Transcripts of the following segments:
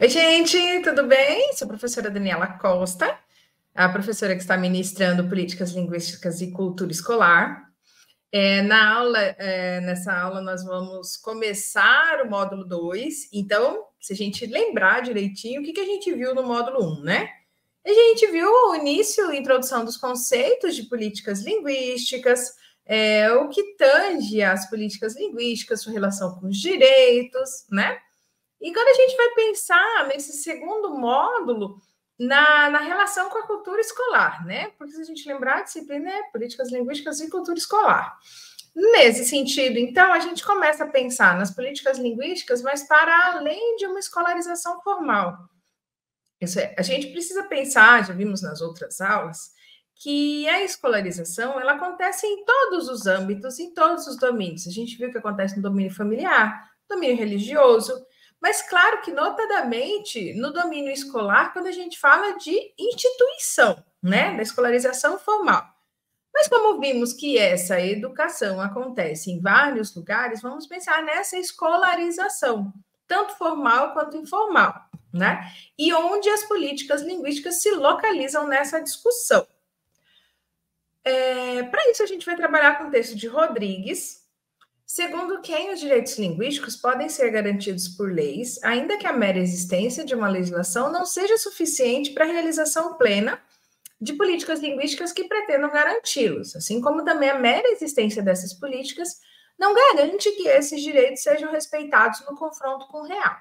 Oi, gente, tudo bem? Sou a professora Daniela Costa, a professora que está ministrando Políticas Linguísticas e Cultura Escolar. Nessa aula, nós vamos começar o módulo 2. Então, se a gente lembrar direitinho, o que a gente viu no módulo 1, né? A gente viu o início, a introdução dos conceitos de políticas linguísticas, o que tange as políticas linguísticas, sua relação com os direitos, né? E quando a gente vai pensar nesse segundo módulo, na relação com a cultura escolar, né? Porque se a gente lembrar, a disciplina é políticas linguísticas e cultura escolar. Nesse sentido, então, a gente começa a pensar nas políticas linguísticas, mas para além de uma escolarização formal. Isso é, a gente precisa pensar, já vimos nas outras aulas, que a escolarização ela acontece em todos os âmbitos, em todos os domínios. A gente viu que acontece no domínio familiar, domínio religioso, mas claro que notadamente no domínio escolar, quando a gente fala de instituição, né, da escolarização formal. Mas como vimos que essa educação acontece em vários lugares, vamos pensar nessa escolarização, tanto formal quanto informal, né? E onde as políticas linguísticas se localizam nessa discussão. Para isso, a gente vai trabalhar com o texto de Rodrigues, segundo quem os direitos linguísticos podem ser garantidos por leis, ainda que a mera existência de uma legislação não seja suficiente para a realização plena de políticas linguísticas que pretendam garanti-los, assim como também a mera existência dessas políticas não garante que esses direitos sejam respeitados no confronto com o real.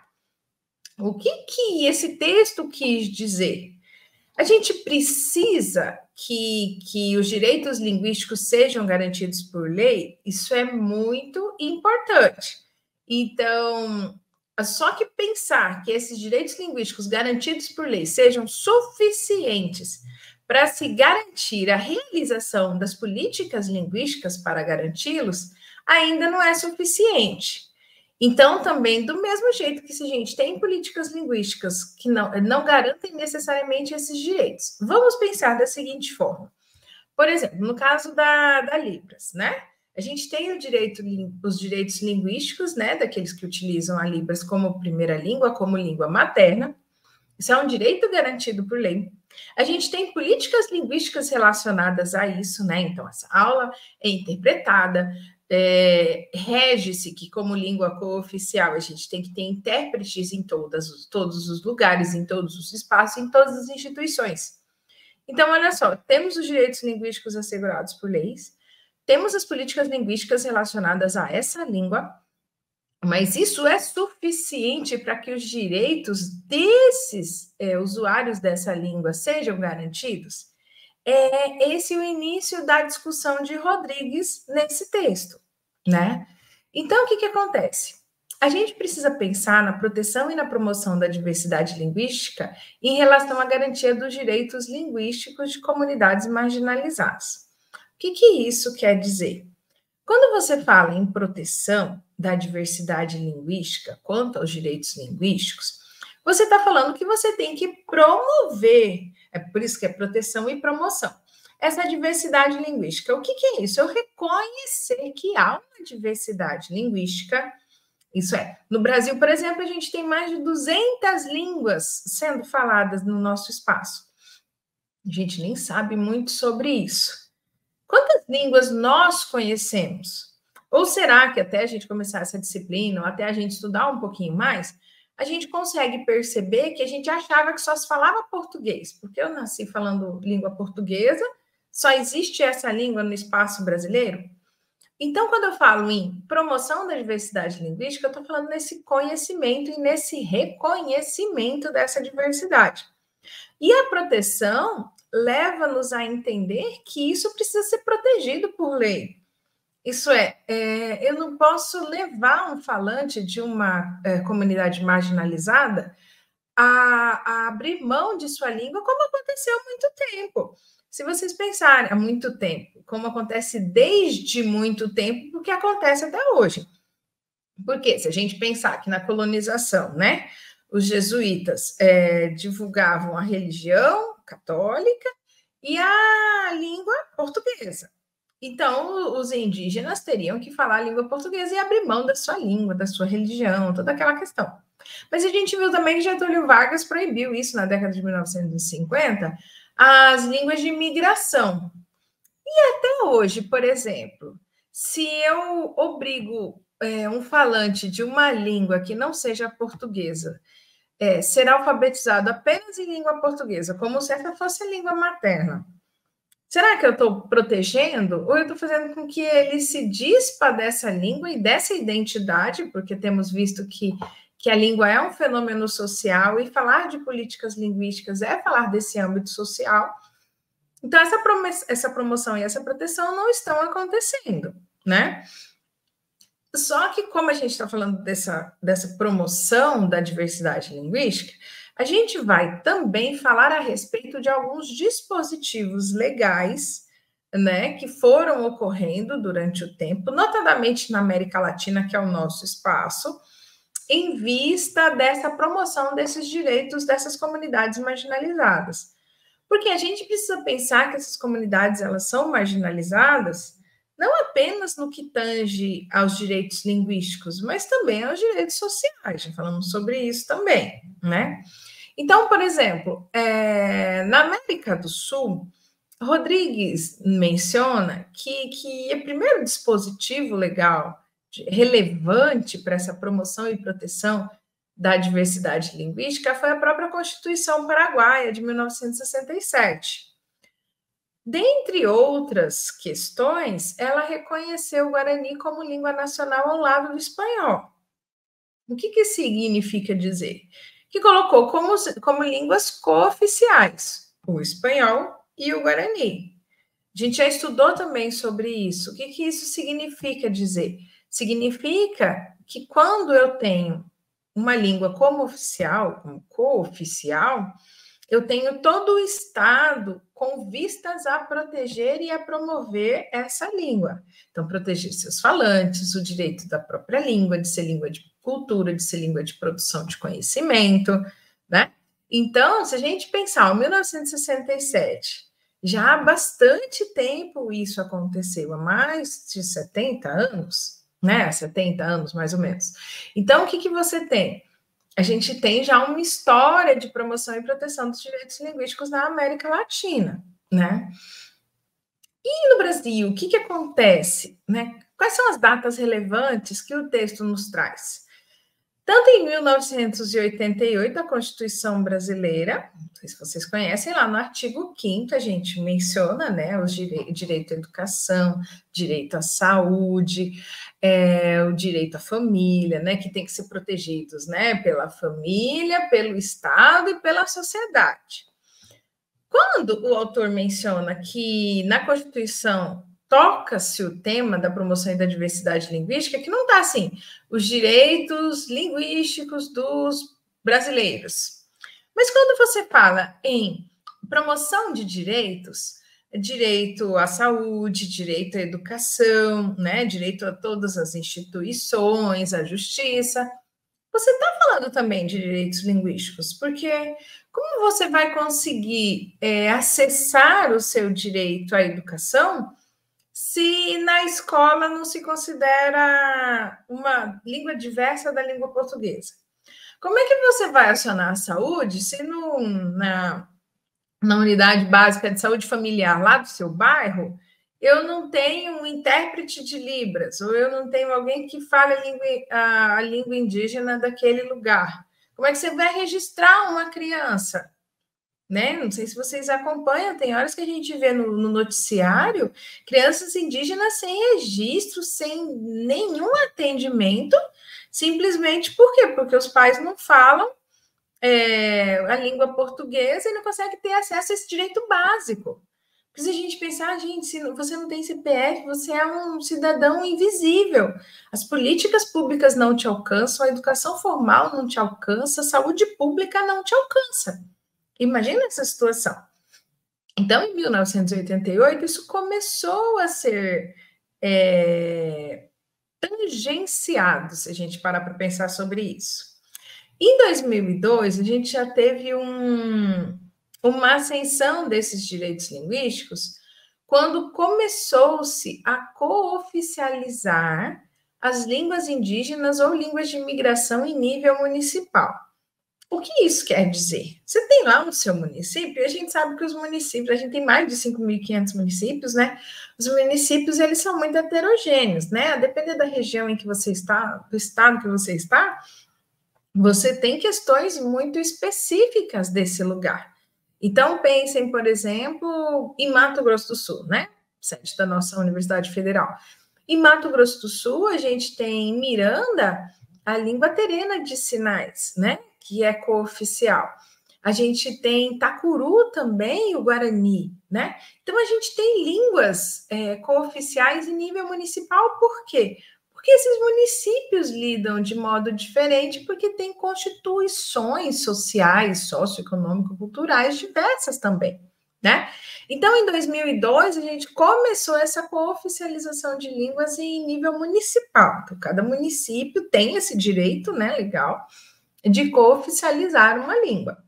O que esse texto quis dizer? A gente precisa que os direitos linguísticos sejam garantidos por lei, isso é muito importante. Então, só que pensar que esses direitos linguísticos garantidos por lei sejam suficientes para se garantir a realização das políticas linguísticas para garanti-los, ainda não é suficiente. Então, também, do mesmo jeito que se a gente tem políticas linguísticas que não garantem necessariamente esses direitos, vamos pensar da seguinte forma. Por exemplo, no caso da Libras, né? A gente tem os direitos linguísticos, né, daqueles que utilizam a Libras como primeira língua, como língua materna. Isso é um direito garantido por lei. A gente tem políticas linguísticas relacionadas a isso, né? Então, essa aula é interpretada, rege-se que, como língua cooficial, a gente tem que ter intérpretes em todos os lugares, em todos os espaços, em todas as instituições. Então, olha só, temos os direitos linguísticos assegurados por leis, temos as políticas linguísticas relacionadas a essa língua, mas isso é suficiente para que os direitos desses usuários dessa língua sejam garantidos? Esse é o início da discussão de Rodrigues nesse texto, né? Então, o que acontece? A gente precisa pensar na proteção e na promoção da diversidade linguística em relação à garantia dos direitos linguísticos de comunidades marginalizadas. O que isso quer dizer? Quando você fala em proteção da diversidade linguística quanto aos direitos linguísticos, você está falando que você tem que promover, é por isso que é proteção e promoção, essa diversidade linguística. O que é isso? Eu reconhecer que há uma diversidade linguística, isso é, no Brasil, por exemplo, a gente tem mais de 200 línguas sendo faladas no nosso espaço. A gente nem sabe muito sobre isso. Quantas línguas nós conhecemos? Ou será que até a gente começar essa disciplina, ou até a gente estudar um pouquinho mais, a gente consegue perceber que a gente achava que só se falava português, porque eu nasci falando língua portuguesa, só existe essa língua no espaço brasileiro? Então, quando eu falo em promoção da diversidade linguística, eu estou falando nesse conhecimento e nesse reconhecimento dessa diversidade. E a proteção leva-nos a entender que isso precisa ser protegido por lei. Isso eu não posso levar um falante de uma comunidade marginalizada a abrir mão de sua língua, como aconteceu há muito tempo. Se vocês pensarem, há muito tempo, como acontece desde muito tempo, porque acontece até hoje. Porque se a gente pensar que na colonização, né, os jesuítas divulgavam a religião católica e a língua portuguesa. Então, os indígenas teriam que falar a língua portuguesa e abrir mão da sua língua, da sua religião, toda aquela questão. Mas a gente viu também que Getúlio Vargas proibiu isso na década de 1950, as línguas de imigração. E até hoje, por exemplo, se eu obrigo um falante de uma língua que não seja portuguesa ser alfabetizado apenas em língua portuguesa, como se essa fosse a língua materna, será que eu estou protegendo ou eu estou fazendo com que ele se dispa dessa língua e dessa identidade, porque temos visto que a língua é um fenômeno social e falar de políticas linguísticas é falar desse âmbito social. Então, essa promoção e essa proteção não estão acontecendo, né? Só que, como a gente está falando dessa promoção da diversidade linguística, a gente vai também falar a respeito de alguns dispositivos legais, né, que foram ocorrendo durante o tempo, notadamente na América Latina, que é o nosso espaço, em vista dessa promoção desses direitos dessas comunidades marginalizadas. Porque a gente precisa pensar que essas comunidades elas são marginalizadas não apenas no que tange aos direitos linguísticos, mas também aos direitos sociais. Já falamos sobre isso também, né? Então, por exemplo, na América do Sul, Rodrigues menciona que o primeiro dispositivo legal relevante para essa promoção e proteção da diversidade linguística foi a própria Constituição Paraguaia de 1967. Dentre outras questões, ela reconheceu o Guarani como língua nacional ao lado do espanhol. O que significa dizer? Que colocou como línguas cooficiais o espanhol e o Guarani. A gente já estudou também sobre isso. O que isso significa dizer? Significa que quando eu tenho uma língua como oficial, como cooficial, eu tenho todo o Estado com vistas a proteger e a promover essa língua. Então, proteger seus falantes, o direito da própria língua, de ser língua de cultura, de ser língua de produção de conhecimento, né? Então, se a gente pensar, em 1967, já há bastante tempo isso aconteceu, há mais de 70 anos, né? 70 anos, mais ou menos. Então, o que você tem? A gente tem já uma história de promoção e proteção dos direitos linguísticos na América Latina, né? E no Brasil, o que acontece, né? Quais são as datas relevantes que o texto nos traz? Tanto em 1988, a Constituição Brasileira, não sei se vocês conhecem, lá no artigo 5º a gente menciona, né, o direito à educação, direito à saúde, o direito à família, né, que tem que ser protegidos, né, pela família, pelo Estado e pela sociedade. Quando o autor menciona que na Constituição toca-se o tema da promoção e da diversidade linguística, que não está assim, os direitos linguísticos dos brasileiros. Mas quando você fala em promoção de direitos, direito à saúde, direito à educação, né, direito a todas as instituições, à justiça, você está falando também de direitos linguísticos, porque como você vai conseguir acessar o seu direito à educação se na escola não se considera uma língua diversa da língua portuguesa? Como é que você vai acionar a saúde se na unidade básica de saúde familiar lá do seu bairro eu não tenho um intérprete de Libras, ou eu não tenho alguém que fale a língua indígena daquele lugar? Como é que você vai registrar uma criança? Né? Não sei se vocês acompanham, tem horas que a gente vê no noticiário crianças indígenas sem registro, sem nenhum atendimento, simplesmente por quê? Porque os pais não falam a língua portuguesa e não conseguem ter acesso a esse direito básico. Porque se a gente pensar, gente, se você não tem CPF, você é um cidadão invisível. As políticas públicas não te alcançam, a educação formal não te alcança, a saúde pública não te alcança. Imagina essa situação. Então, em 1988, isso começou a ser tangenciado, se a gente parar para pensar sobre isso. Em 2002, a gente já teve uma ascensão desses direitos linguísticos quando começou-se a cooficializar as línguas indígenas ou línguas de imigração em nível municipal. O que isso quer dizer? Você tem lá no seu município, a gente sabe que os municípios, a gente tem mais de 5.500 municípios, né? Os municípios, eles são muito heterogêneos, né? A depender da região em que você está, do estado que você está, você tem questões muito específicas desse lugar. Então, pensem, por exemplo, em Mato Grosso do Sul, né? Sede da nossa Universidade Federal. Em Mato Grosso do Sul, a gente tem em Miranda a língua terena de sinais, né? Que é cooficial. A gente tem Itacuru também, o Guarani, né? Então, a gente tem línguas cooficiais em nível municipal, por quê? Porque esses municípios lidam de modo diferente, porque tem constituições sociais, socioeconômico-culturais diversas também, né? Então, em 2002, a gente começou essa cooficialização de línguas em nível municipal. Então, cada município tem esse direito, né, legal, de cooficializar uma língua.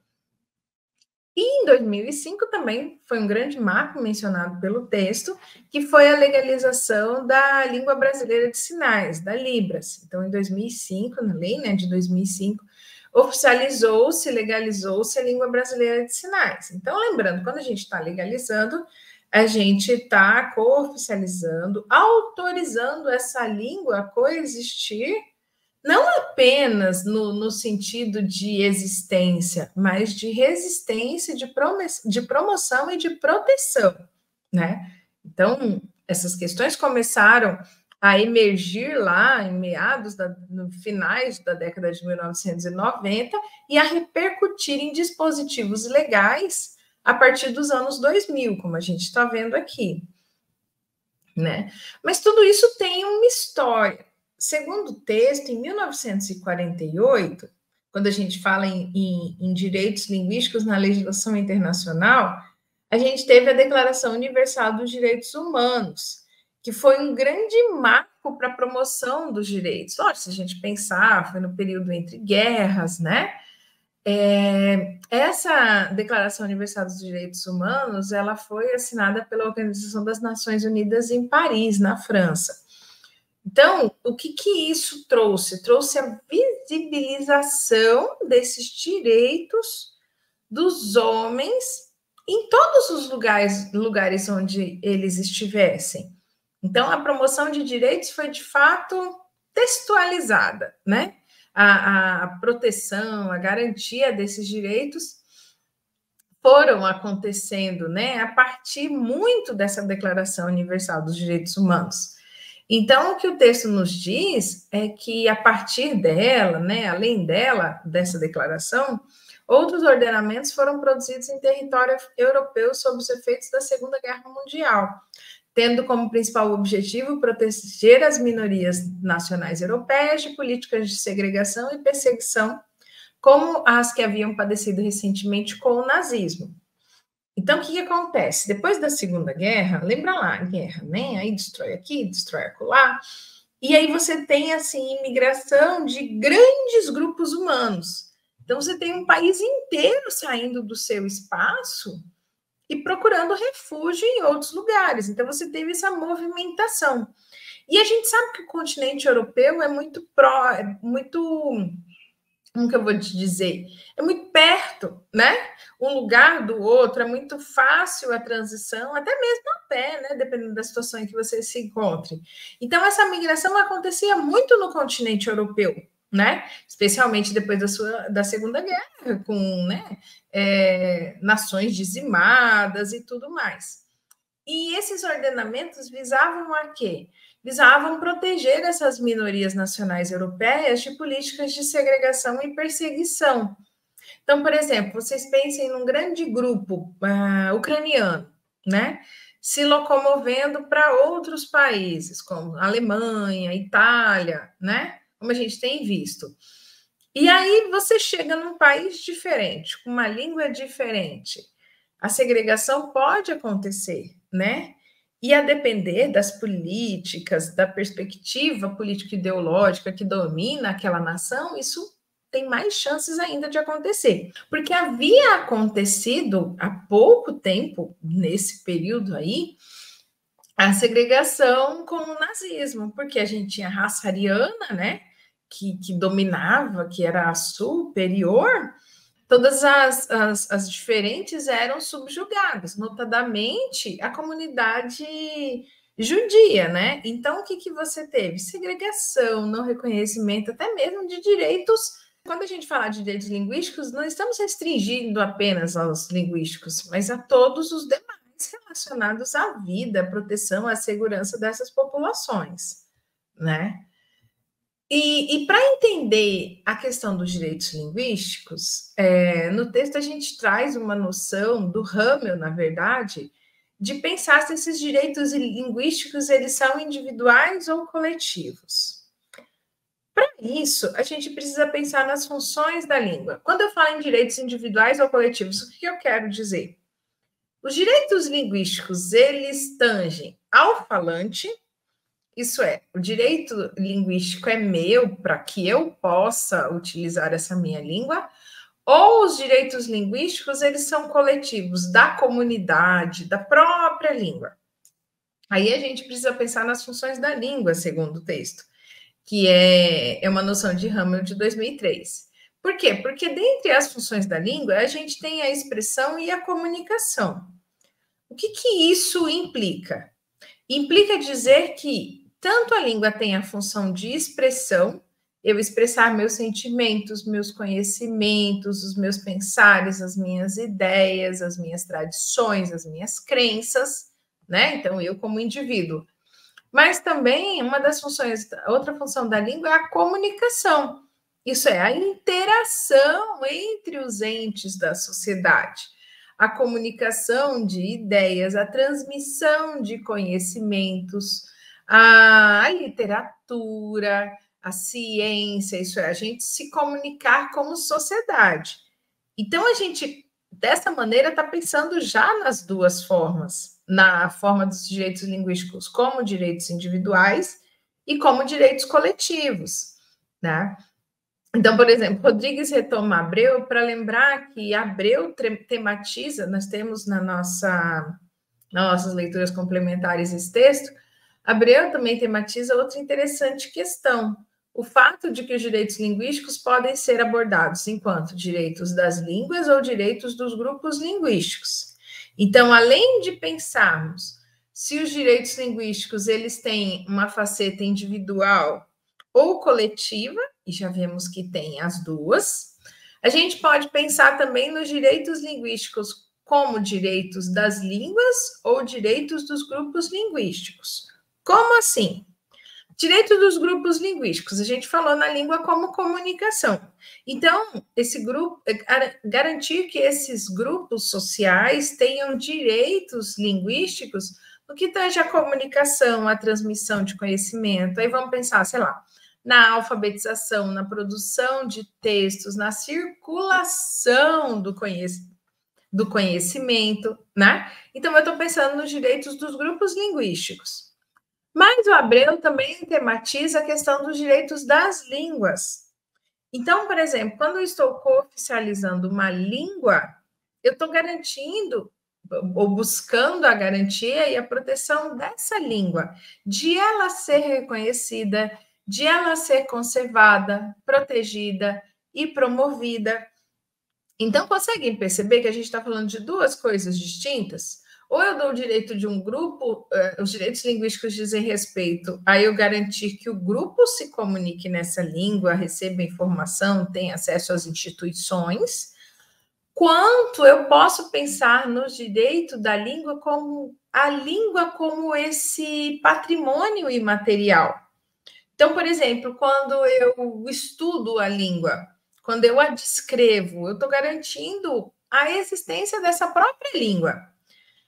E em 2005 também foi um grande marco mencionado pelo texto, que foi a legalização da língua brasileira de sinais, da Libras. Então, em 2005, na lei, né, de 2005, oficializou-se, legalizou-se a língua brasileira de sinais. Então, lembrando, quando a gente está legalizando, a gente está cooficializando, autorizando essa língua a coexistir, não apenas no sentido de existência, mas de resistência, de promoção e de proteção, né? Então, essas questões começaram a emergir lá em no finais da década de 1990 e a repercutir em dispositivos legais a partir dos anos 2000, como a gente está vendo aqui, né? Mas tudo isso tem uma história. Segundo o texto, em 1948, quando a gente fala em direitos linguísticos na legislação internacional, a gente teve a Declaração Universal dos Direitos Humanos, que foi um grande marco para a promoção dos direitos. Lógico, se a gente pensar, foi no período entre guerras, né? Essa Declaração Universal dos Direitos Humanos, ela foi assinada pela Organização das Nações Unidas em Paris, na França. Então, o que isso trouxe? Trouxe a visibilização desses direitos dos homens em todos os lugares onde eles estivessem. Então, a promoção de direitos foi, de fato, textualizada, né? A proteção, a garantia desses direitos foram acontecendo, né, a partir muito dessa Declaração Universal dos Direitos Humanos. Então, o que o texto nos diz é que, a partir dela, né, além dela, dessa declaração, outros ordenamentos foram produzidos em território europeu sob os efeitos da Segunda Guerra Mundial, tendo como principal objetivo proteger as minorias nacionais europeias de políticas de segregação e perseguição, como as que haviam padecido recentemente com o nazismo. Então, o que acontece? Depois da Segunda Guerra, lembra lá, guerra, né? Aí destrói aqui, destrói acolá, e aí você tem, assim, imigração de grandes grupos humanos. Então, você tem um país inteiro saindo do seu espaço e procurando refúgio em outros lugares. Então, você teve essa movimentação. E a gente sabe que o continente europeu é muito como que eu vou te dizer? É muito perto, né? Um lugar do outro, é muito fácil a transição, até mesmo a pé, né? Dependendo da situação em que você se encontre. Então, essa migração acontecia muito no continente europeu, né? Especialmente depois da Segunda Guerra, com, né, nações dizimadas e tudo mais. E esses ordenamentos visavam a quê? Visavam proteger essas minorias nacionais europeias de políticas de segregação e perseguição. Então, por exemplo, vocês pensem num grande grupo ucraniano, né? Se locomovendo para outros países, como Alemanha, Itália, né? Como a gente tem visto. E aí você chega num país diferente, com uma língua diferente. A segregação pode acontecer, né? E a depender das políticas, da perspectiva político-ideológica que domina aquela nação, isso tem mais chances ainda de acontecer. Porque havia acontecido há pouco tempo, nesse período aí, a segregação com o nazismo, porque a gente tinha a raça ariana, né, que dominava, que era superior, todas as diferentes eram subjugadas, notadamente a comunidade judia, né? Então, o que, que você teve? Segregação, não reconhecimento, até mesmo de direitos. Quando a gente fala de direitos linguísticos, não estamos restringindo apenas aos linguísticos, mas a todos os demais relacionados à vida, à proteção, à segurança dessas populações, né? E para entender a questão dos direitos linguísticos, no texto a gente traz uma noção do Rummel, na verdade, de pensar se esses direitos linguísticos eles são individuais ou coletivos. Para isso, a gente precisa pensar nas funções da língua. Quando eu falo em direitos individuais ou coletivos, o que eu quero dizer? Os direitos linguísticos, eles tangem ao falante, isso é, o direito linguístico é meu para que eu possa utilizar essa minha língua, ou os direitos linguísticos, eles são coletivos da comunidade, da própria língua. Aí a gente precisa pensar nas funções da língua, segundo o texto, que é uma noção de Rummel de 2003. Por quê? Porque dentre as funções da língua, a gente tem a expressão e a comunicação. O que, que isso implica? Implica dizer que tanto a língua tem a função de expressão, eu expressar meus sentimentos, meus conhecimentos, os meus pensares, as minhas ideias, as minhas tradições, as minhas crenças, né? Então, eu como indivíduo. Mas também uma das funções, outra função da língua é a comunicação. Isso é a interação entre os entes da sociedade, a comunicação de ideias, a transmissão de conhecimentos, a literatura, a ciência, isso é, a gente se comunicar como sociedade. Então, a gente, dessa maneira, está pensando já nas duas formas, na forma dos direitos linguísticos como direitos individuais e como direitos coletivos, né? Então, por exemplo, Rodrigues retoma Abreu para lembrar que Abreu tematiza, nós temos nas nossas leituras complementares esse texto, Abreu também tematiza outra interessante questão, o fato de que os direitos linguísticos podem ser abordados enquanto direitos das línguas ou direitos dos grupos linguísticos. Então, além de pensarmos se os direitos linguísticos eles têm uma faceta individual ou coletiva, e já vemos que tem as duas, a gente pode pensar também nos direitos linguísticos como direitos das línguas ou direitos dos grupos linguísticos. Como assim? Direito dos grupos linguísticos, a gente falou na língua como comunicação. Então, esse grupo, garantir que esses grupos sociais tenham direitos linguísticos no que tange a comunicação, a transmissão de conhecimento. Aí vamos pensar, sei lá, na alfabetização, na produção de textos, na circulação do conhecimento, né? Então, eu estou pensando nos direitos dos grupos linguísticos. Mas o Abreu também tematiza a questão dos direitos das línguas. Então, por exemplo, quando eu estou cooficializando uma língua, eu estou garantindo ou buscando a garantia e a proteção dessa língua, de ela ser reconhecida, de ela ser conservada, protegida e promovida. Então, conseguem perceber que a gente está falando de duas coisas distintas? Ou eu dou o direito de um grupo, os direitos linguísticos dizem respeito a eu garantir que o grupo se comunique nessa língua, receba informação, tenha acesso às instituições, quanto eu posso pensar no direito da língua como a língua como esse patrimônio imaterial. Então, por exemplo, quando eu estudo a língua, quando eu a descrevo, eu estou garantindo a existência dessa própria língua.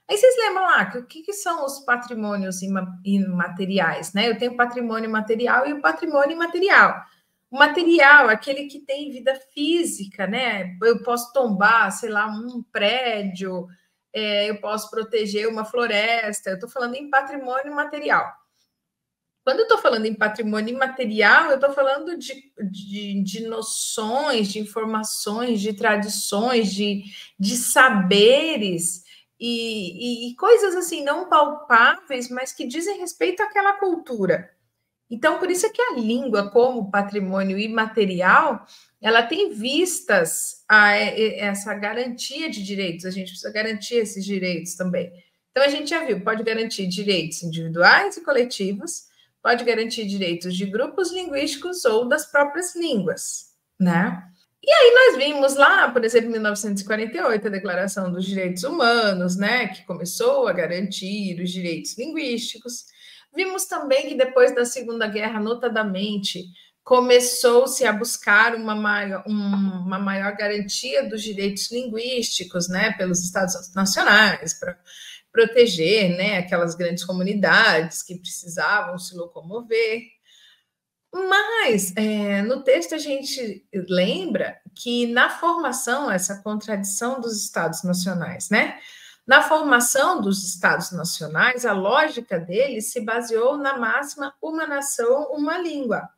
Aí vocês lembram lá que o que são os patrimônios imateriais, né? Eu tenho o patrimônio material e o patrimônio imaterial. O material, aquele que tem vida física, né? Eu posso tombar, sei lá, um prédio, eu posso proteger uma floresta. Eu estou falando em patrimônio material. Quando eu estou falando em patrimônio imaterial, eu estou falando de noções, de informações, de tradições, de saberes e coisas assim não palpáveis, mas que dizem respeito àquela cultura. Então, por isso é que a língua, como patrimônio imaterial, ela tem vistas a essa garantia de direitos. A gente precisa garantir esses direitos também. Então, a gente já viu, pode garantir direitos individuais e coletivos, pode garantir direitos de grupos linguísticos ou das próprias línguas, né? E aí nós vimos lá, por exemplo, em 1948, a Declaração dos Direitos Humanos, né, que começou a garantir os direitos linguísticos. Vimos também que depois da Segunda Guerra, notadamente, começou-se a buscar uma maior garantia dos direitos linguísticos, né, pelos Estados nacionais, para proteger, né, aquelas grandes comunidades que precisavam se locomover. Mas no texto a gente lembra que na formação, essa contradição dos Estados nacionais, né? Na formação dos Estados nacionais, a lógica deles se baseou na máxima uma nação, uma língua,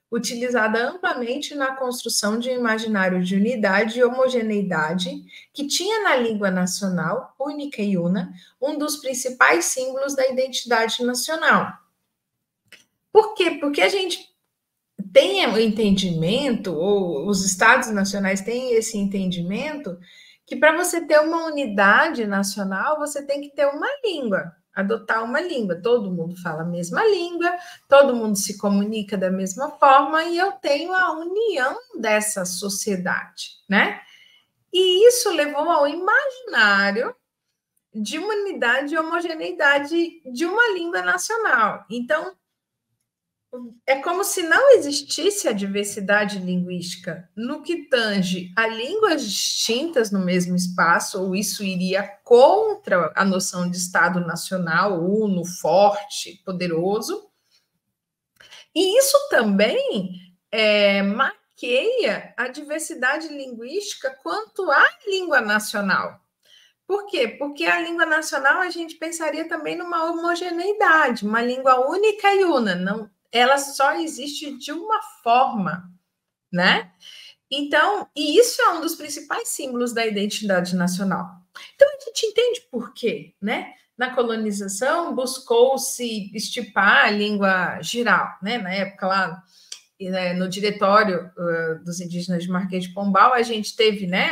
utilizada amplamente na construção de um imaginário de unidade e homogeneidade, que tinha na língua nacional, única e una, um dos principais símbolos da identidade nacional. Por quê? Porque a gente tem o entendimento, ou os estados nacionais têm esse entendimento, que para você ter uma unidade nacional, você tem que ter uma língua, adotar uma língua. Todo mundo fala a mesma língua, todo mundo se comunica da mesma forma, e eu tenho a união dessa sociedade, né? E isso levou ao imaginário de uma unidade e homogeneidade de uma língua nacional. Então, é como se não existisse a diversidade linguística no que tange a línguas distintas no mesmo espaço, ou isso iria contra a noção de Estado nacional, uno, forte, poderoso. E isso também maqueia a diversidade linguística quanto à língua nacional. Por quê? Porque a língua nacional a gente pensaria também numa homogeneidade, uma língua única e una, não, ela só existe de uma forma, né? Então, e isso é um dos principais símbolos da identidade nacional. Então, a gente entende por quê, né? Na colonização, buscou-se estipar a língua geral, né? Na época lá, no diretório dos indígenas de Marquês de Pombal, a gente teve, né,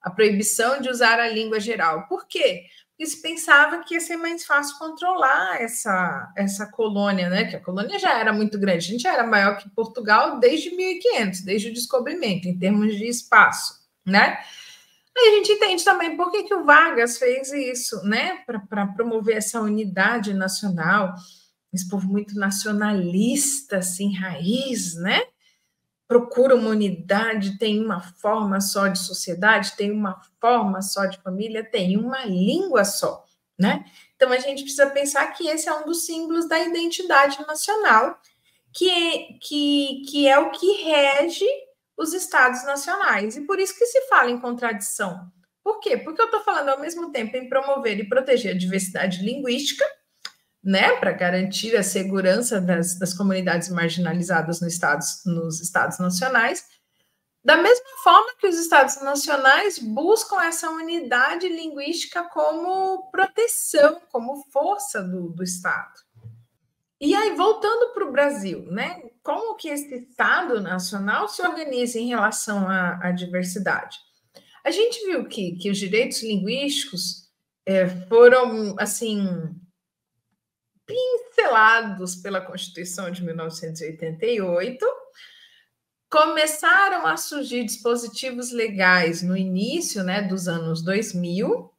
a proibição de usar a língua geral. Por quê? Porque se pensava que ia ser mais fácil controlar essa colônia, né? Que a colônia já era muito grande, a gente já era maior que Portugal desde 1500, desde o descobrimento, em termos de espaço, né? Aí a gente entende também por que o Vargas fez isso, né? Para promover essa unidade nacional, esse povo muito nacionalista, assim, raiz, né? Procura uma unidade, tem uma forma só de sociedade, tem uma forma só de família, tem uma língua só, né? Então, a gente precisa pensar que esse é um dos símbolos da identidade nacional, que é o que rege os estados nacionais. E por isso que se fala em contradição. Por quê? Porque eu estou falando ao mesmo tempo em promover e proteger a diversidade linguística, né, para garantir a segurança das comunidades marginalizadas nos estados nacionais, da mesma forma que os estados nacionais buscam essa unidade linguística como proteção, como força do Estado. E aí, voltando para o Brasil, né, como que esse Estado nacional se organiza em relação à diversidade? A gente viu que os direitos linguísticos foram, assim, pincelados pela Constituição de 1988, começaram a surgir dispositivos legais no início, né, dos anos 2000,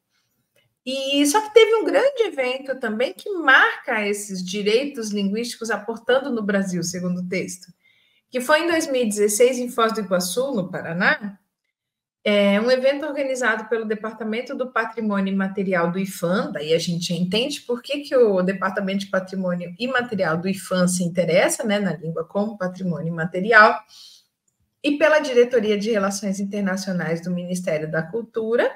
e só que teve um grande evento também que marca esses direitos linguísticos aportando no Brasil, segundo o texto, que foi em 2016, em Foz do Iguaçu, no Paraná, um evento organizado pelo Departamento do Patrimônio Imaterial do IPHAN, daí a gente entende por que o Departamento de Patrimônio Imaterial do IPHAN se interessa, né, na língua como patrimônio imaterial, e pela Diretoria de Relações Internacionais do Ministério da Cultura,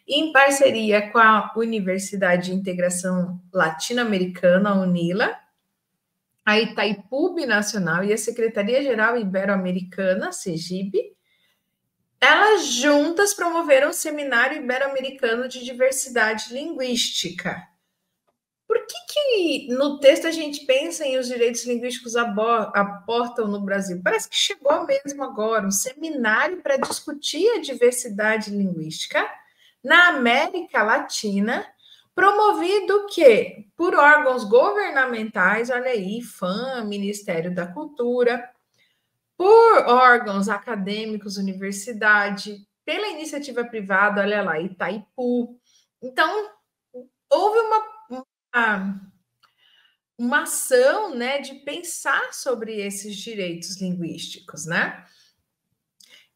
em parceria com a Universidade de Integração Latino-Americana, a UNILA, a Itaipu Nacional e a Secretaria-Geral Ibero-Americana, CEGIB, Elas juntas promoveram o Seminário Ibero-Americano de Diversidade Linguística. Por que no texto a gente pensa em os direitos linguísticos aportam no Brasil? Parece que chegou mesmo agora um seminário para discutir a diversidade linguística na América Latina, promovido que por órgãos governamentais, olha aí, IFAM, Ministério da Cultura, por órgãos acadêmicos, universidade, pela iniciativa privada, olha lá, Itaipu. Então, houve uma ação, né, de pensar sobre esses direitos linguísticos, né?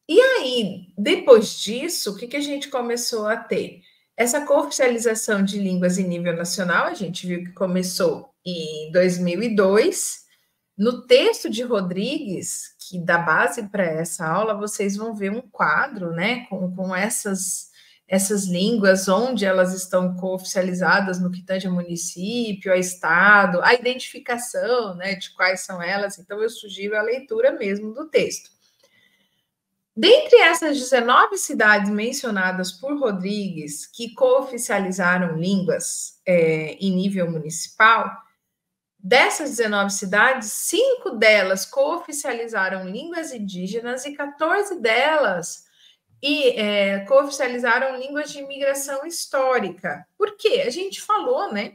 E aí, depois disso, o que a gente começou a ter? Essa cooficialização de línguas em nível nacional, a gente viu que começou em 2002. No texto de Rodrigues, que dá base para essa aula, vocês vão ver um quadro, né, com essas línguas, onde elas estão cooficializadas no que tange a município, a estado, a identificação, né, de quais são elas. Então, eu sugiro a leitura mesmo do texto. Dentre essas 19 cidades mencionadas por Rodrigues, que cooficializaram línguas em nível municipal, dessas 19 cidades, 5 delas cooficializaram línguas indígenas e 14 delas cooficializaram línguas de imigração histórica. Por quê? A gente falou, né,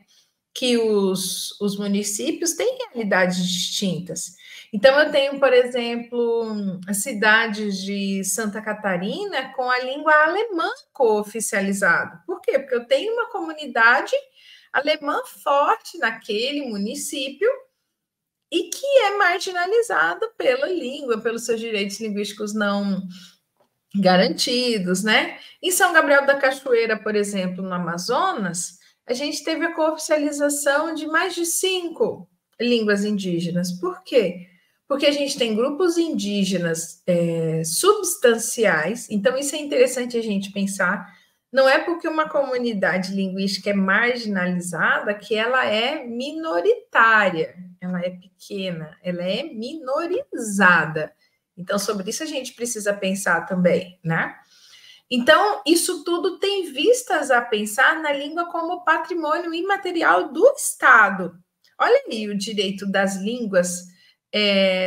que os municípios têm realidades distintas. Então, eu tenho, por exemplo, as cidades de Santa Catarina com a língua alemã cooficializada. Por quê? Porque eu tenho uma comunidade alemã forte naquele município e que é marginalizada pela língua, pelos seus direitos linguísticos não garantidos, né? Em São Gabriel da Cachoeira, por exemplo, no Amazonas, a gente teve a cooficialização de mais de 5 línguas indígenas. Por quê? Porque a gente tem grupos indígenas substanciais, então isso é interessante a gente pensar. Não é porque uma comunidade linguística é marginalizada que ela é minoritária, ela é pequena, ela é minorizada. Então, sobre isso a gente precisa pensar também, né? Então, isso tudo tem vistas a pensar na língua como patrimônio imaterial do Estado. Olha aí o direito das línguas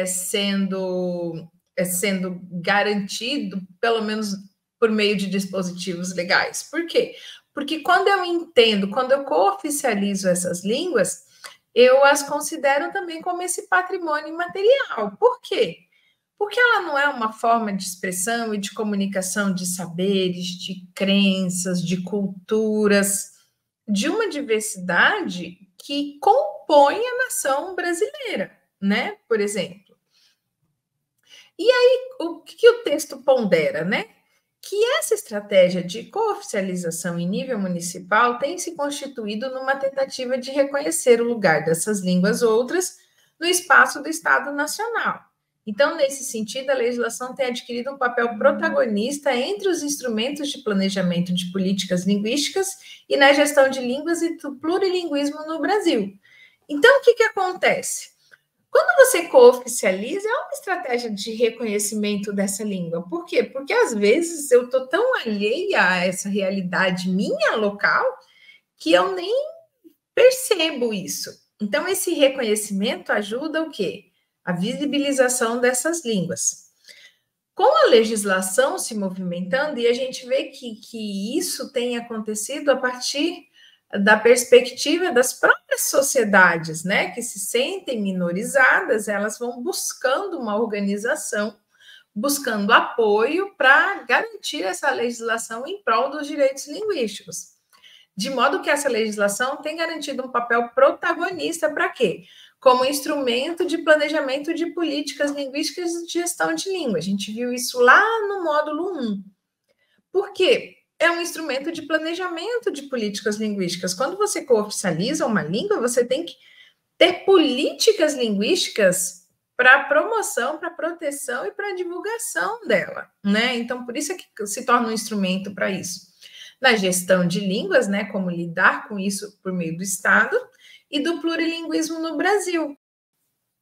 sendo garantido, pelo menos por meio de dispositivos legais. Por quê? Porque quando eu cooficializo essas línguas, eu as considero também como esse patrimônio imaterial. Por quê? Porque ela não é uma forma de expressão e de comunicação de saberes, de crenças, de culturas, de uma diversidade que compõe a nação brasileira, né? Por exemplo. E aí, o que o texto pondera, né? Que essa estratégia de cooficialização em nível municipal tem se constituído numa tentativa de reconhecer o lugar dessas línguas outras no espaço do Estado Nacional. Então, nesse sentido, a legislação tem adquirido um papel protagonista entre os instrumentos de planejamento de políticas linguísticas e na gestão de línguas e do plurilinguismo no Brasil. Então, o que acontece? Quando você cooficializa, é uma estratégia de reconhecimento dessa língua. Por quê? Porque às vezes eu estou tão alheia a essa realidade minha local que eu nem percebo isso. Então, esse reconhecimento ajuda o quê? A visibilização dessas línguas. Com a legislação se movimentando, e a gente vê que isso tem acontecido a partir da perspectiva das próprias sociedades, né, que se sentem minorizadas, elas vão buscando uma organização, buscando apoio para garantir essa legislação em prol dos direitos linguísticos. De modo que essa legislação tem garantido um papel protagonista para quê? Como instrumento de planejamento de políticas linguísticas e de gestão de língua. A gente viu isso lá no módulo 1. Por quê? É um instrumento de planejamento de políticas linguísticas. Quando você cooficializa uma língua, você tem que ter políticas linguísticas para a promoção, para a proteção e para a divulgação dela, né? Então, por isso é que se torna um instrumento para isso. Na gestão de línguas, né? Como lidar com isso por meio do Estado e do plurilinguismo no Brasil.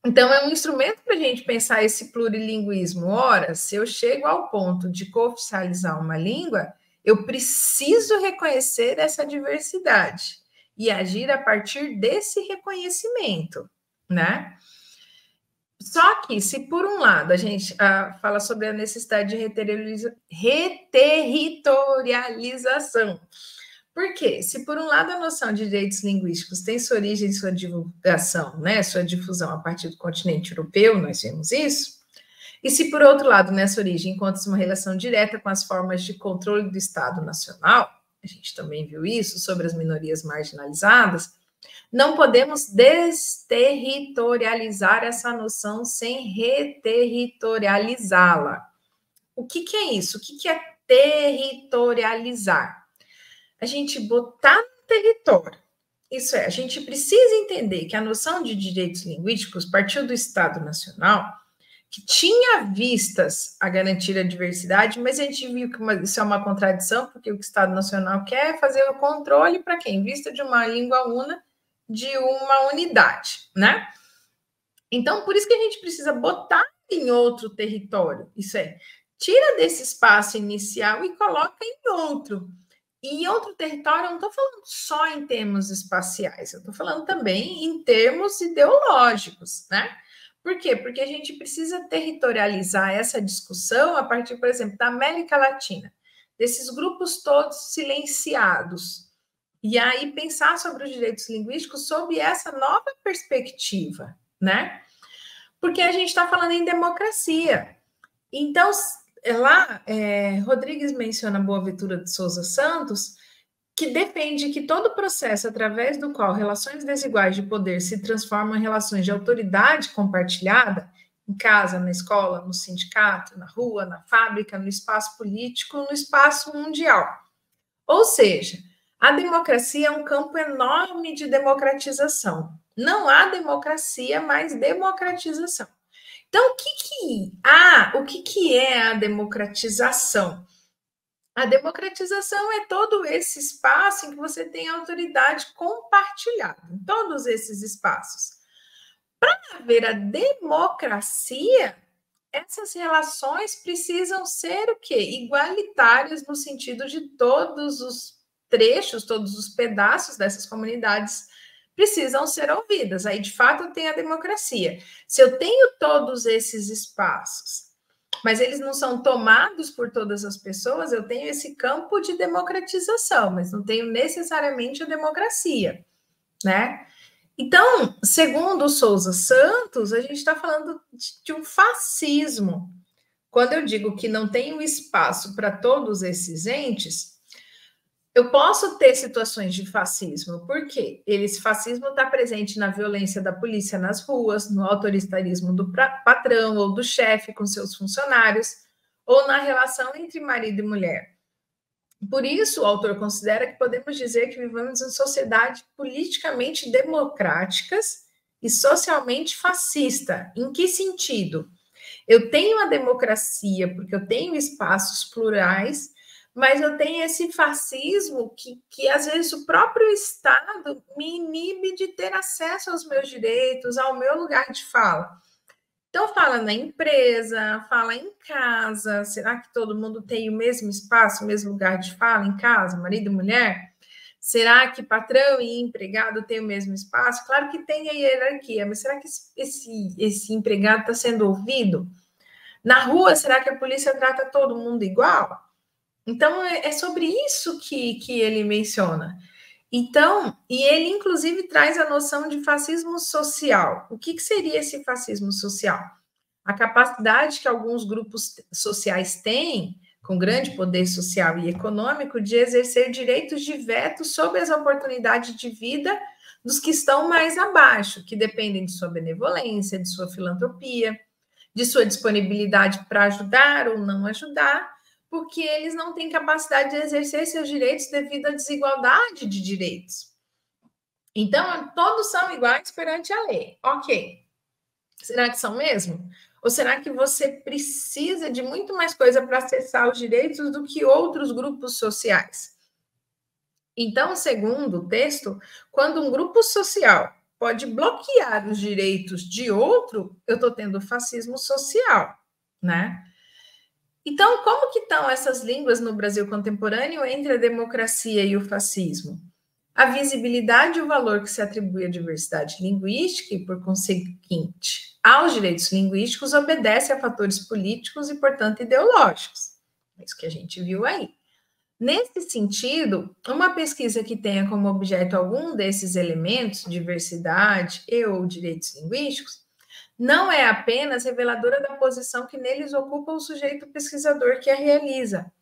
Então, é um instrumento para a gente pensar esse plurilinguismo. Ora, se eu chego ao ponto de cooficializar uma língua, eu preciso reconhecer essa diversidade e agir a partir desse reconhecimento, né? Só que, se por um lado a gente fala sobre a necessidade de reterritorialização, por quê? Se por um lado a noção de direitos linguísticos tem sua origem e sua divulgação, né, sua difusão a partir do continente europeu, nós vemos isso, e se por outro lado nessa origem encontra-se uma relação direta com as formas de controle do Estado Nacional, a gente também viu isso sobre as minorias marginalizadas, não podemos desterritorializar essa noção sem reterritorializá-la. O que é isso? O que é territorializar? A gente botar no território. Isso é, a gente precisa entender que a noção de direitos linguísticos partiu do Estado Nacional, que tinha vistas a garantir a diversidade, mas a gente viu que isso é uma contradição, porque o que o Estado Nacional quer é fazer o controle para quem? Vista de uma língua una, de uma unidade, né? Então, por isso que a gente precisa botar em outro território. Isso é, tira desse espaço inicial e coloca em outro. E outro território, eu não estou falando só em termos espaciais, eu estou falando também em termos ideológicos, né? Por quê? Porque a gente precisa territorializar essa discussão a partir, por exemplo, da América Latina, desses grupos todos silenciados. E aí pensar sobre os direitos linguísticos sob essa nova perspectiva, né? Porque a gente está falando em democracia. Então, lá, Rodrigues menciona Boaventura de Souza Santos, que defende que todo processo através do qual relações desiguais de poder se transformam em relações de autoridade compartilhada, em casa, na escola, no sindicato, na rua, na fábrica, no espaço político, no espaço mundial. Ou seja, a democracia é um campo enorme de democratização. Não há democracia, mas democratização. Então, o que é a democratização? A democratização é todo esse espaço em que você tem autoridade compartilhada, em todos esses espaços. Para haver a democracia, essas relações precisam ser o quê? Igualitárias no sentido de todos os trechos, todos os pedaços dessas comunidades precisam ser ouvidas. Aí, de fato, eu tenho a democracia. Se eu tenho todos esses espaços, mas eles não são tomados por todas as pessoas, eu tenho esse campo de democratização, mas não tenho necessariamente a democracia, né? Então, segundo o Souza Santos, a gente está falando de um fascismo. Quando eu digo que não tem um espaço para todos esses entes, eu posso ter situações de fascismo, porque esse fascismo está presente na violência da polícia nas ruas, no autoritarismo do patrão ou do chefe com seus funcionários, ou na relação entre marido e mulher. Por isso, o autor considera que podemos dizer que vivemos em sociedades politicamente democráticas e socialmente fascista. Em que sentido? Eu tenho a democracia porque eu tenho espaços plurais, mas eu tenho esse fascismo que às vezes o próprio Estado me inibe de ter acesso aos meus direitos, ao meu lugar de fala. Então, fala na empresa, fala em casa. Será que todo mundo tem o mesmo espaço, o mesmo lugar de fala em casa, marido e mulher? Será que patrão e empregado têm o mesmo espaço? Claro que tem a hierarquia, mas será que esse empregado está sendo ouvido? Na rua, será que a polícia trata todo mundo igual? Então, é sobre isso que ele menciona. Então, e ele inclusive traz a noção de fascismo social. O que seria esse fascismo social? A capacidade que alguns grupos sociais têm, com grande poder social e econômico, de exercer direitos de veto sobre as oportunidades de vida dos que estão mais abaixo, que dependem de sua benevolência, de sua filantropia, de sua disponibilidade para ajudar ou não ajudar, porque eles não têm capacidade de exercer seus direitos devido à desigualdade de direitos. Então, todos são iguais perante a lei. Ok. Será que são mesmo? Ou será que você precisa de muito mais coisa para acessar os direitos do que outros grupos sociais? Então, segundo o texto, quando um grupo social pode bloquear os direitos de outro, eu estou tendo fascismo social, né? Então, como que estão essas línguas no Brasil contemporâneo entre a democracia e o fascismo? A visibilidade e o valor que se atribui à diversidade linguística e, por conseguinte, aos direitos linguísticos obedece a fatores políticos e, portanto, ideológicos. É isso que a gente viu aí. Nesse sentido, uma pesquisa que tenha como objeto algum desses elementos, diversidade e ou direitos linguísticos, não é apenas reveladora da posição que neles ocupa o sujeito pesquisador que a realiza,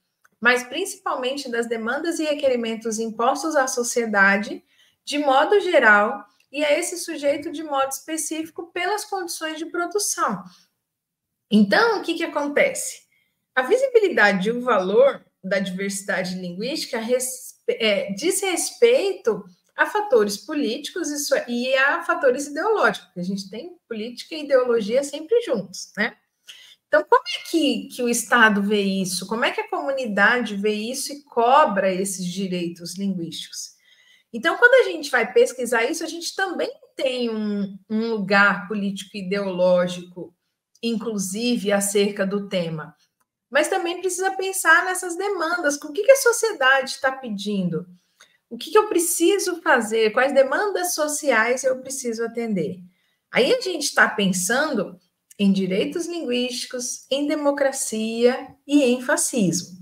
mas principalmente das demandas e requerimentos impostos à sociedade, de modo geral, e a esse sujeito de modo específico pelas condições de produção. Então, o que acontece? A visibilidade e o valor da diversidade linguística diz respeito a fatores políticos e a fatores ideológicos, porque a gente tem política e ideologia sempre juntos, né? Então, como é que o Estado vê isso? Como é que a comunidade vê isso e cobra esses direitos linguísticos? Então, quando a gente vai pesquisar isso, a gente também tem um lugar político e ideológico, inclusive, acerca do tema. Mas também precisa pensar nessas demandas, com o que a sociedade está pedindo? O que eu preciso fazer? Quais demandas sociais eu preciso atender? Aí a gente está pensando em direitos linguísticos, em democracia e em fascismo.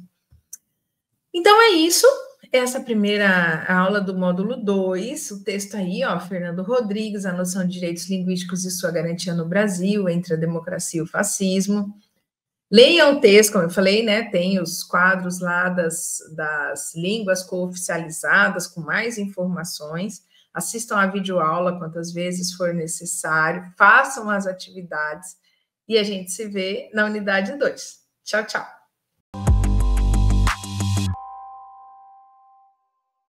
Então é isso, essa primeira aula do módulo 2, o texto aí, ó, Fernando Rodrigues, a noção de direitos linguísticos e sua garantia no Brasil, entre a democracia e o fascismo. Leiam o texto, como eu falei, né? Tem os quadros lá das línguas cooficializadas, com mais informações. Assistam a videoaula quantas vezes for necessário, façam as atividades e a gente se vê na unidade 2. Tchau, tchau.